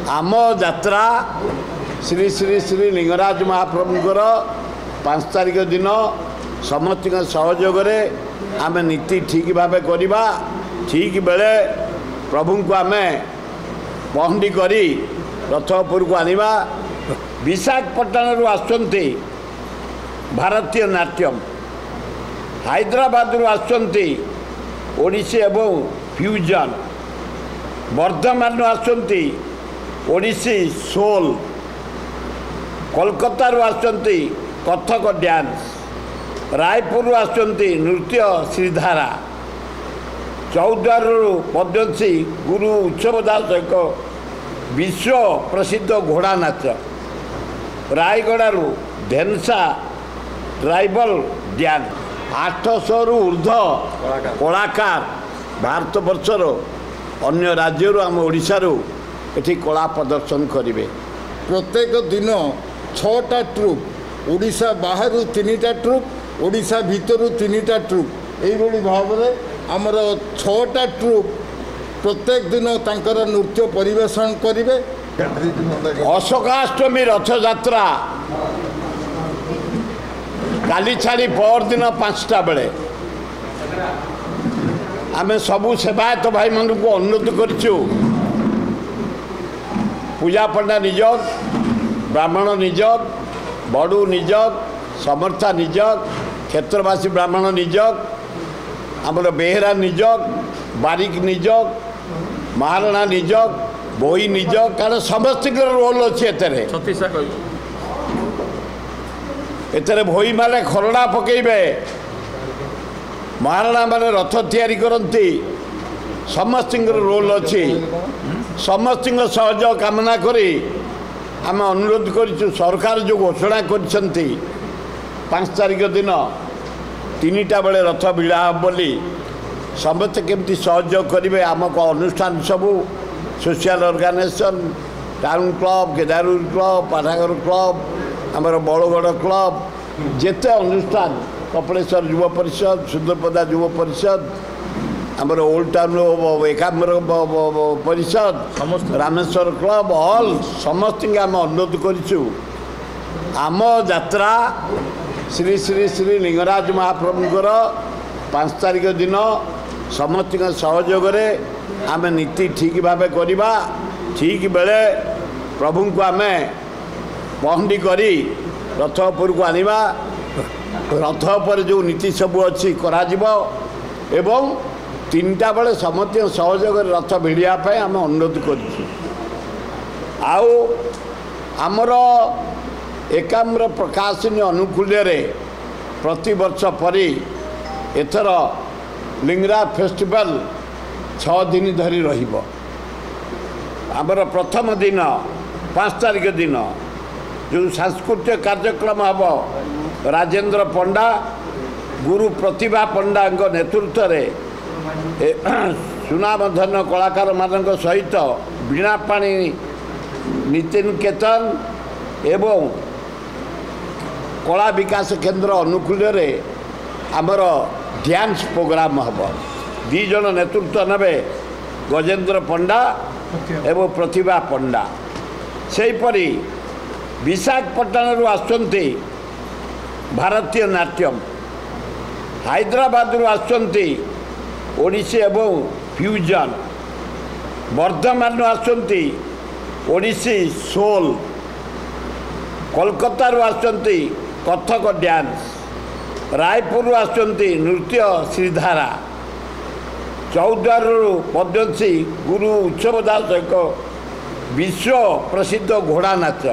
आम यात्रा श्री श्री श्री लिंगराज महाप्रभुंर 5 तारिख दिन समस्त सहयोग आम नीति ठीक भाव करवा ठीक बेले प्रभु को आम पहंडी करी रथपुर को आनिबा। विशाखापट्टनम आसुंच भारतीय नाट्यम, हैदराबाद आसुंच ओडिसी एवं फ्यूजन, वर्धमान आसुंच ओडिसी सोल, कोलकाता आसुंच कथक डांस, रायपुर आसुंच नृत्य श्रीधारा, चौद्वार पद्मश्री गुरु उत्सव दास एक विश्व प्रसिद्ध घोड़ा नाच, रायगड़ू धेनसा ट्राइबल डांस, 800 रु ऊर्ध कलाकार भारत वर्षर अन्य राज्य आम ओडिशा एठी कला प्रदर्शन करेंगे। प्रत्येक दिन 6टा ट्रुप, ओडिशा बाहर 3टा ट्रुप, ओडिशा भितर 3टा ट्रुप, यही भाव में आमर 6टा ट्रुप प्रत्येक दिन तांकर नृत्य परिवेशन करेंगे। अशोकाष्टमी रथ यात्रा काली छाड़ी पर दिन 5टा बेले आम सबू सेवायत भाई मान को अनुरोध करूँ, पूजा पंडा निजग, ब्राह्मण निजग, बड़ू निजग, समर्था निजग, क्षेत्रवासी ब्राह्मण निजग, आमर बेहेरा निजग, बारिक निजग, महाराणा निजग, बोई निजग, कारण समस्त रोल अच्छे एतरे भोई माने खरड़ा पकेबे, महाराणा माने रथ तैयारी करती, समस्त रोल अच्छी। समस्त सहयोग कामना करी आम अनुरोध करूँ, सरकार जो घोषणा कर 5 तारिख दिन 3टा बेले रथ भिड़ा बोली समस्त केमती सहयोग करेंगे। आमको अनुष्ठान सबू social organization, town club, Kedarpur club, Pathagar club, आमर बड़गढ़ क्लब, जेते अनुष्ठान कपिलेश्वर युवा परिषद, सुंदरपदा युवा परिषद, आमर ओल्ड टाउन एकाम्र परिषद, रामेश्वर क्लब, ऑल समस्त आम अनुरोध करूँ। आम यात्रा श्री श्री श्री लिंगराज महाप्रभुंर 5 तारिख दिन समस्त सहयोग आम नीति ठीक भाव करवा ठीक बेले प्रभु को आम पहंडी करी रथपुर को आनिबा। रथ पर जो नीति सबू अच्छी करा एवं 3टा बेले समस्त सहयोग रथ भिड़ापी आम अनुरोध करूँ। आमर एकाम्र प्रकाशनी अनुकूल प्रति वर्ष परी एथर लिंगराज फेस्टिवल 6 दिन धरी रहिबो। आमर प्रथम दिन 5 तारिख दिन जो सांस्कृतिक कार्यक्रम हम राजेंद्र पंडा गुरु प्रतिभा पंडा नेतृत्व में सुनामधन्य कलाकार मान सहित वीणापाणी नितिन केतन एवं कला विकास केंद्र अनुकूल आमर डांस प्रोग्राम हम 2 जन नेतृत्व नेबे, गजेंद्र पंडा एवं प्रतिभा पंडा। सेहीपरि विशाखापट्टनम आसुंच भारतीय नाट्यम, हैदराबाद आसुंच ओडिसी एवं फ्यूजन, वर्धमान आसुंच ओडिसी सोल, कोलकाता आसुंच कथक डांस, रायपुर आसुंच नृत्य श्रीधारा, चौद्वार पद्मश्री गुरु उत्सव दास एक विश्व प्रसिद्ध घोड़ा नाच,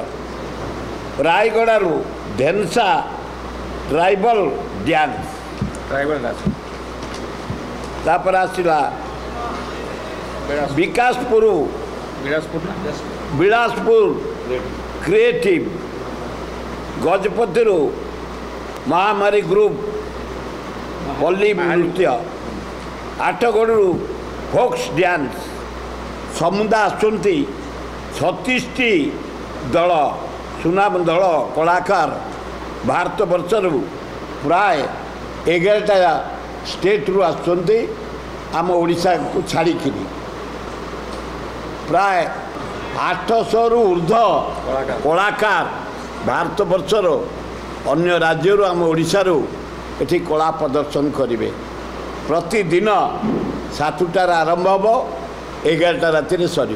रायगड़ू धेनसा ट्राइबल डांस, तापर आसला बिलासपुर क्रिएटिव, गजपति महामारी ग्रुप पल्ली नृत्य, आठगड़ू फोक्स डांस, समुदा आसुंच 36टी दल सुनाम दल कलाकार भारत वर्षर प्राय 11टा स्टेट रु आम ओडिशा को छाड़ी प्राय 800 ରୁ ऊर्ध्व कलाकार भारत वर्षर अन्य राज्य आम ओडिशार एठी कला प्रदर्शन करेंगे। प्रतिदिन 7टार आरंभ हम 11टा राति सर।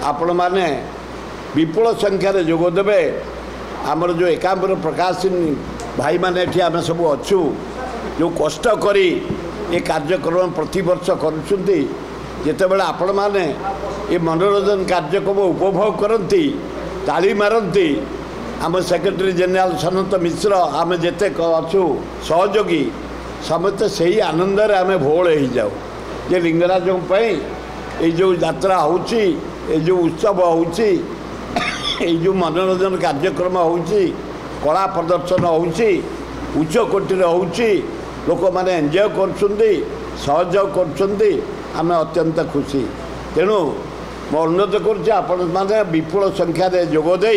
आपण मैंने विपुल संख्यार जोगदेवे। आमर जो एकांबर प्रकाशिनी भाई मैंने एठी आम सब अच्छू जो कष्ट करी ये कार्यक्रम प्रति वर्ष करुँच जितेबाला आपण मैंने ये मनोरंजन कार्यक्रम उपभोग करती ताली मारती आम सेक्रेटरी जनरल सनत मिश्र आम जिते अच्छू सहयोगी समस्ते से ही आनंद आम भोल हो जाऊ जे लिंगराज ये जो यात्रा होची ये जो उत्सव होची ये जो मनोरंजन कार्यक्रम होची कला प्रदर्शन होची उच्च कोटि होची लोक मैंने एंजॉय कर सहयोग कर आम अत्यंत खुशी। तेणु मो अनुरोध कर विपुल संख्यार जोगदे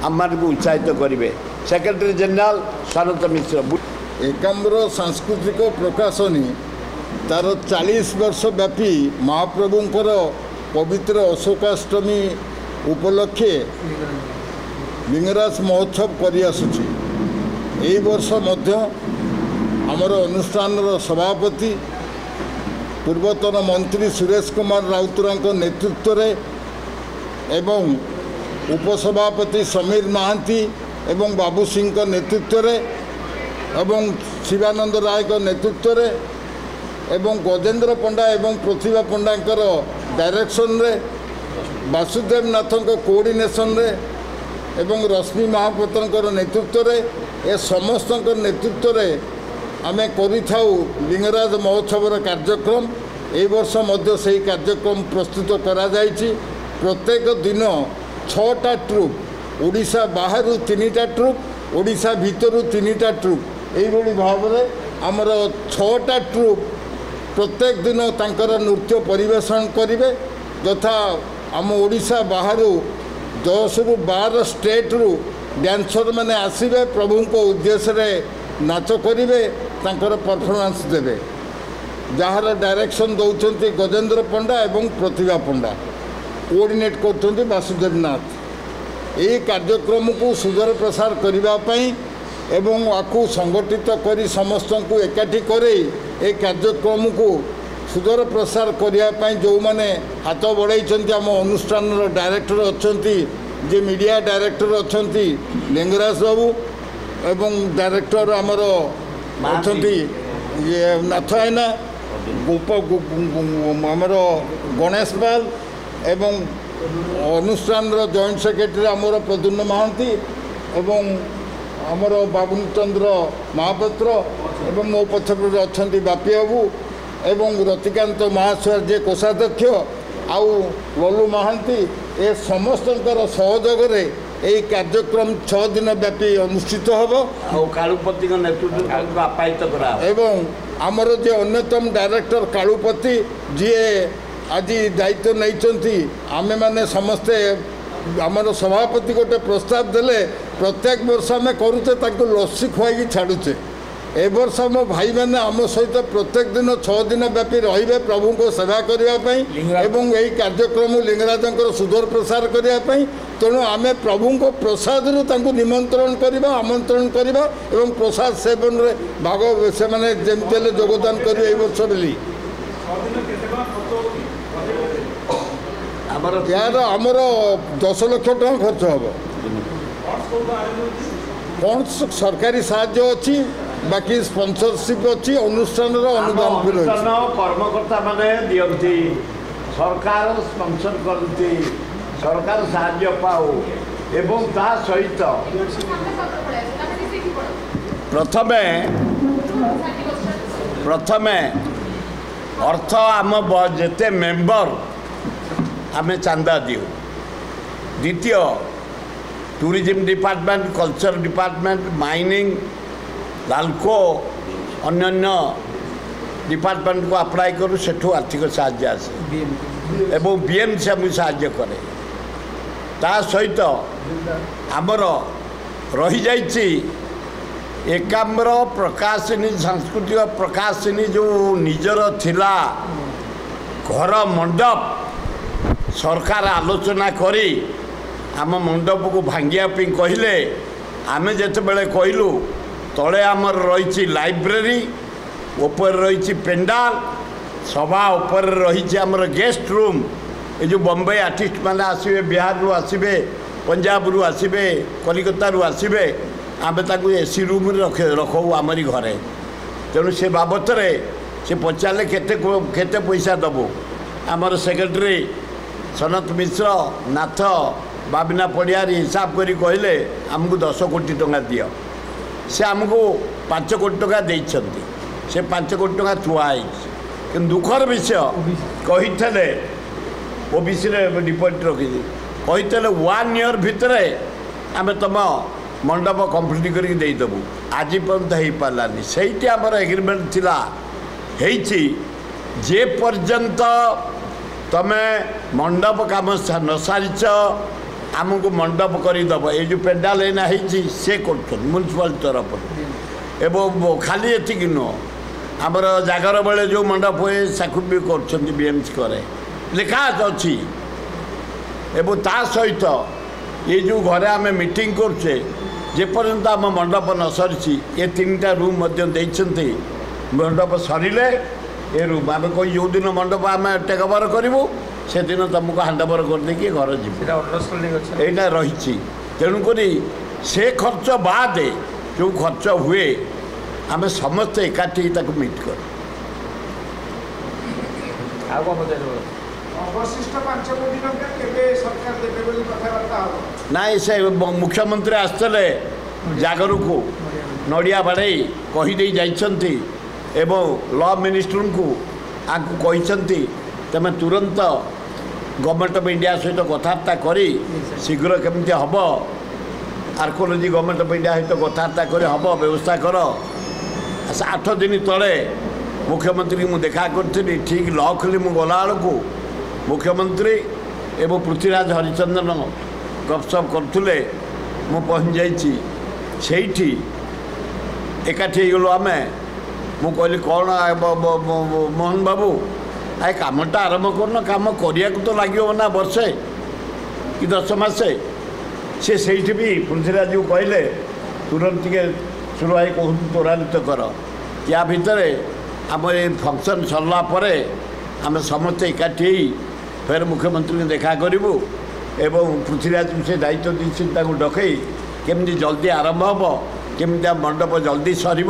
आम को उत्साहित करेंगे। सेक्रेटरी जनरल सनत मिश्र। एकांबर सांस्कृतिक प्रकाशनी तार 40 वर्ष व्यापी महाप्रभुंकर पवित्र अशोकाष्टमी उपलक्षे लिंगराज महोत्सव करी आसुची। एई वर्ष मध्य आमर अनुष्ठान सभापति पूर्वतन मंत्री सुरेश कुमार राउतरांक नेतृत्व रे एवं उपसभापति समीर महांती एवं बाबू सिंह का नेतृत्व रे एवं शिवानंद राय का नेतृत्व रे एवं गजेंद्र पंडा एवं प्रतिभा पंडांकर डायरेक्शन रे वासुदेव नाथों कोऑर्डिनेशन रे एवं रश्मि महापात्र नेतृत्व रे ए समस्त नेतृत्व रे आमे करिथाउ लिंगराज महोत्सव कार्यक्रम। ए वर्ष मध्य से कार्यक्रम प्रस्तुत करा जायछि। प्रत्येक दिन 6टा ट्रुप ओडिशा बाहर 3टा ट्रुप ओडिशा भितर 3टा ट्रुप एइभଳି भावरे आमर 6टा ट्रुप प्रत्येक दिन तांकर नृत्य परिवेषण करिवे। तथा आम ओडिशा बाहर 10 ରୁ 12 स्टेट रु डांसर मैंने आसवे प्रभु को उद्देश्य रे नाच करेंगे तांकर परफॉर्मेंस देवे जार डायरेक्शन दौरान गजेंद्र पंडा एवं प्रतिभा पंडा कोऑर्डिनेट करते वासुदेव नाथ। ये कार्यक्रम को सुदूर प्रसार करने एवं आपको संगठित कर समस्त को एकाठी करे ये कार्यक्रम को सुदूर प्रसार करने जो मैंने हाथ बढ़ाई आम अनुष्ठान डायरेक्टर अच्छा जे मीडिया डायरेक्टर अच्छा लिंगराज बाबू एवं डायरेक्टर आमर अच्छा ये नाथ आयना गोप आमर गणेश पाल एवं अनुष्ठान जॉइंट सेक्रेटरी आमर प्रद्युम्न महांती एवं आमर बाबुन चंद्र महापात्र एवं मो पक्षर अच्छा बापी बाबू एवं रतिकांत महाशय जे कोषाध्यक्ष आउ ललू महांती ए समस्त सहयोग रे यही कार्यक्रम 6 दिन व्यापी अनुष्ठित हम कालुपति नेतृत्व आपायित करा एवं आमर जे अन्यतम डायरेक्टर कालुपति जी आज दायित्व नहीं आमे माने समस्ते आमर सभापति गोटे प्रस्ताव देले प्रत्येक वर्ष आम करुचे लस्सी खुआई छाड़ुचे। ए वर्ष आम भाई मैंने आम सहित प्रत्येक दिन 6 दिन व्यापी रे प्रभु को सेवा करने एवं यही कार्यक्रम लिंगराजंकर सुदूर प्रसार करने तेणु आम प्रभु को प्रसाद निमंत्रण करवा आमंत्रण करवा एवं प्रसाद सेवन रे भाग से मैंने जमी योगदान करेंगे वर्ष बोली यार आमर 10 लाख टका खर्च हम कौन सरकारी साहाय्य अच्छी बाकी स्पॉन्सरशिप अच्छी अनुष्ठान अनुदान कर्मकर्ता माने दियंती सरकार स्पॉन्सर करती सरकार साहाय्य पाऊ एवं ता सहित प्रथमे अर्थ आम जेते मेंबर आमे चांदा दिउ। द्वितीय tourism department culture department mining लालको अन्य डिपार्टमेंट को अप्लाई करूँ सेठू आर्थिक साहाय्य आसे एवं बीएमसी आम साहाय्य करे। ता सहित आमर रही जाइछि एकाम्र प्रकाशिनी सांस्कृतिक प्रकाशिनी जो निजर थिला घर मंडप सरकार आलोचना करी आम मंडप को भांगिया कहले आमे जेते बेले कहलु तले आमर रही लाइब्रेरी ऊपर रही पेंडाल सभा ऊपर रही आमर गेस्ट रूम ये जो बम्बई आर्टिस्ट मैंने आसबे बिहार रु आसबे पंजाब रु आसबे कलिकता रु आसबे आमे ताकू एसी रूम रखू आमरी घरे तेणु से बाबद से पचारे केते पैसा दबु आमर सेक्रेटरी सनत मिश्र नाथ बाबिना पड़ियारी हिसाब करी कहले आमको 10 कोटी टंका दियो से आमको 5 कोटी टंका देइछंती से 5 कोटी टंका थुआई कि दुखर विषय कही ओबीसी डिपोजिट रखी कही 1 ईयर भितर आम तुम मंडप कंप्लीट करदेबू आज पर्यंत हो पारानी से आमर एग्रीमेंट थिला हेची जे पर्यंत तमे मंडप काम न सारिच आमको मंडप करदब ये जो पेंडाल एना से कर म्यूनिसिपल तरफ एवं खाली एतिक नुह आमर जागर बेले जो मंडप हुए साकू भी कर बीएमसी करे लिखा अच्छी एवं ता सहित ये जो घरे आम मीटिंग करछे जेपर्यंत आम मंडप न सरी ये 3टा रूम मंडप सरिले ये रूम आम कही जो दिन मंडप आम टेक ओवर करूँ से दिन तुमको हैंड ओवर करदे घर जीव यहाँ रही तेणुक से खर्च बाद जो खर्च हुए आम समस्ते एकाठी मीट कर नाई से मुख्यमंत्री आसते जागर को नड़िया बाड़े कहीदे जाइछंती एवं लॉ मिनिस्टर को आपको कहते तेमें तुरंत गवर्नमेंट ऑफ इंडिया सहित कथबार्ता करी शीघ्र केमती हम आर्कोलॉजी गवर्नमेंट ऑफ इंडिया सहित कथबार्ता कर हम व्यवस्था कर 8 दिन तले मुख्यमंत्री को देखा करी ठीक लॉ खोली मुझे गला बेलू मुख्यमंत्री एवं पृथ्वीराज हरिचंदन गपसप करुले मु पहुँच जाइए एकाठी गलु आम मु कहली कौन मोहन बाबू आए कामटा आरंभ करन काम करिया तो लगे ना वर्षे कि 10 मासे से भी पृथ्वीराज को कहले तुरंत टे सुरभाई कहूँ त्वरान्वित कर या भितर आम ये फंक्शन सरला परे आम समस्ते एकाठी फिर मुख्यमंत्री देखा करूँ एवं पृथ्वीराज से दायित्व देती डकई केमती जल्दी आरंभ हम केमती मंडप जल्दी सर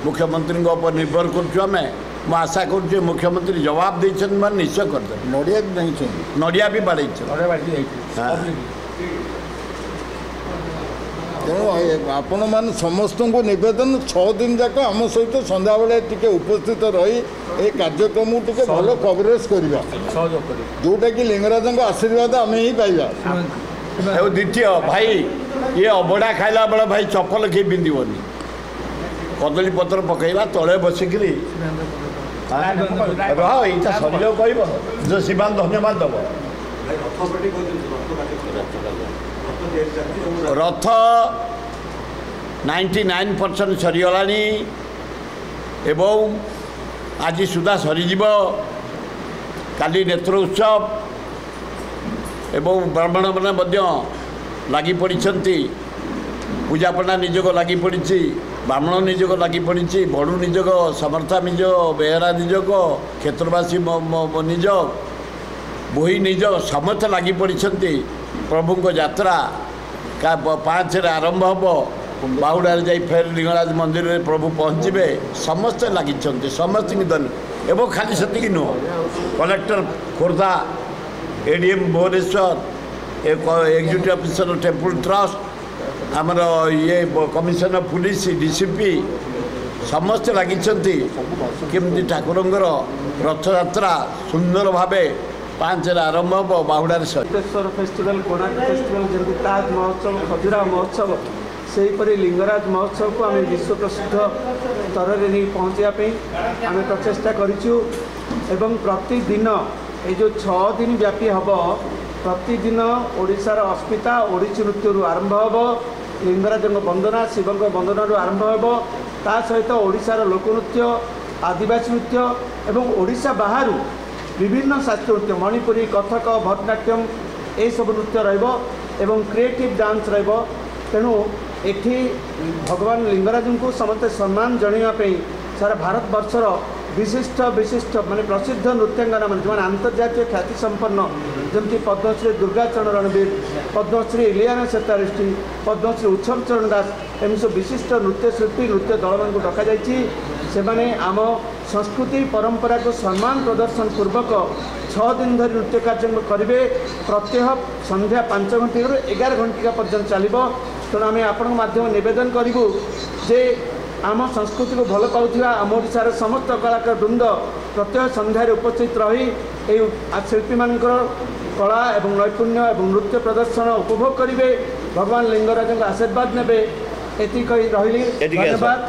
मुख्यमंत्री निर्भर करें मैं आशा कर मुख्यमंत्री जवाब देते मैं निश्चय करदे नड़िया भी नहीं नड़िया भी बाड़े तेणु आपण मान समस्त को नवेदन 6 दिन जाक आम सहित संध्या बेले टिके उपस्थित रही ए कार्यक्रम टिके भल कवरेज करवा जोटा कि लिंगराज आशीर्वाद आम ही पाइबा। द्वितीय भाई ये अबड़ा खाइला बेला भाई चप्पल किए पिंधबनी कदली पत्र पकईवा तले बसिकी रहा सर कह जो शिवान धन्यवाद दब रथ 99% सरीगला एवं आज सुधा सरीज काली नेत्र उत्सव एवं ब्राह्मण मैंने लगी पड़ी पूजापना निजोग लगी पड़ी ब्राह्मण निजोग लगी पड़ी बड़ू निजोग समर्था निजोग बेहरा निजोग क्षेत्रवासी निजोग बोही निजोग समस्त लगी पड़ी प्रभु को यात्रा का 5 आरंभ हम बाहुड़ा जा फेर लिंगराज मंदिर में प्रभु पहुँचे समस्ते लगी समस्त धन एवं खाली से नुह collector Khordha ADM Bhubaneswar executive officer temple trust आमर ये कमिशनर पुलिस डीसीपी समस्ते लगी केमती ठाकुरंगर रथयात्रा सुंदर भावे 5 आरंभ हम बाहुड़ा फेस्टिवल कोणार्क फेस्टिवल जमी ताज महोत्सव खजुरा महोत्सव से हीपरी लिंगराज महोत्सव को आम विश्व प्रसिद्ध स्तर में नहीं पहुँचापी आम प्रचेषा करूँ एवं प्रतिदिन ये जो 6 दिन व्यापी हम प्रतिदिन ओडिशार अस्मिता ओडिसी नृत्य आरंभ हम लिंगराज वंदना शिव वंदना आरंभ हम ता सहित ओडिशार लोकनृत्य आदिवासी नृत्य एवं ओडिशा बाहर विभिन्न शास्त्रीय नृत्य मणिपुरी कथक भरतनाट्यम यही सब नृत्य एवं क्रिएटिव डांस तेणु एठी भगवान लिंगराज को समस्त सम्मान जनवाई सारा भारत वर्षर विशिष्ट विशिष्ट माने प्रसिद्ध नृत्यांगना मान जो अंतर्जातीय ख्याति संपन्न जमती पद्मश्री दुर्गाचरण रणवीर पद्मश्री इलियाना सेतारिष्टि पद्मश्री उत्सव चरण दास एम सब विशिष्ट नृत्यशिल्पी नृत्य दल मान डक जाने आम संस्कृति परंपरा को सम्मान प्रदर्शन पूर्वक 6 दिन धरी नृत्य कार्य करेंगे प्रत्यह संध्या 5 घंटे 11 घंटा पर्यंत चलो तेणु आम आपण माध्यम नवेदन करूँ जे आम संस्कृति को भल पाउथिबा आम ओडिशार समस्त कलाकार वृंद प्रत्येक संध्यार उपस्थित रही शिल्पी मान कला एवं नैपुण्य एवं नृत्य प्रदर्शन उपभोग करेंगे भगवान लिंगराज आशीर्वाद नेबे एति कही रही धन्यवाद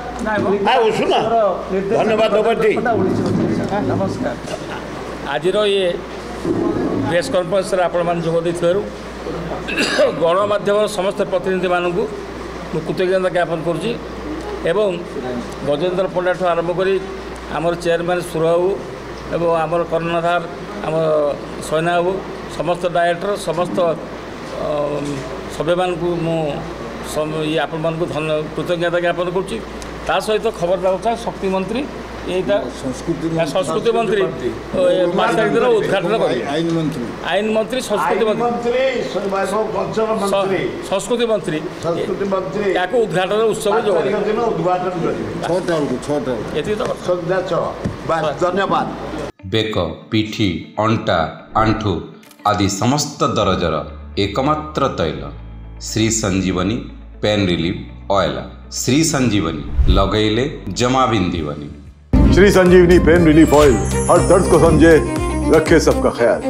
नमस्कार आज ये प्रेस कॉन्फ्रेंस आपण मान जोग देथिबारु गणमाध्यम समस्त प्रतिनिधि मानक कृतज्ञता ज्ञापन करुच्ची एवं गजेन्द्र पंडा ठू आरंभ करी आमर चेयरमैन सुर बाबू एवं आमर कर्णधार आम सैना बाबू समस्त डायरेक्टर समस्त सभ्य मान ये आपण मान कृतज्ञता ज्ञापन करुच्ची ता सहित खबर देता शक्ति मंत्री यहीटा संस्कृति मंत्री 5 तारीख दिन उद्घाटन करेंगे आईन मंत्री संस्कृति मंत्री या उद्घाटन उत्सव जो धन्यवाद। बेक पिठी अंटा आंठू आदि समस्त दरजर एकमात्र तैल श्री संजीवनी पेन रिलीफ ऑयल श्री संजीवनी लगैले जमा बिंदीवनी। श्री संजीवनी पेन रिलीफ ऑयल हर दर्द को समझे रखे सबका ख्याल।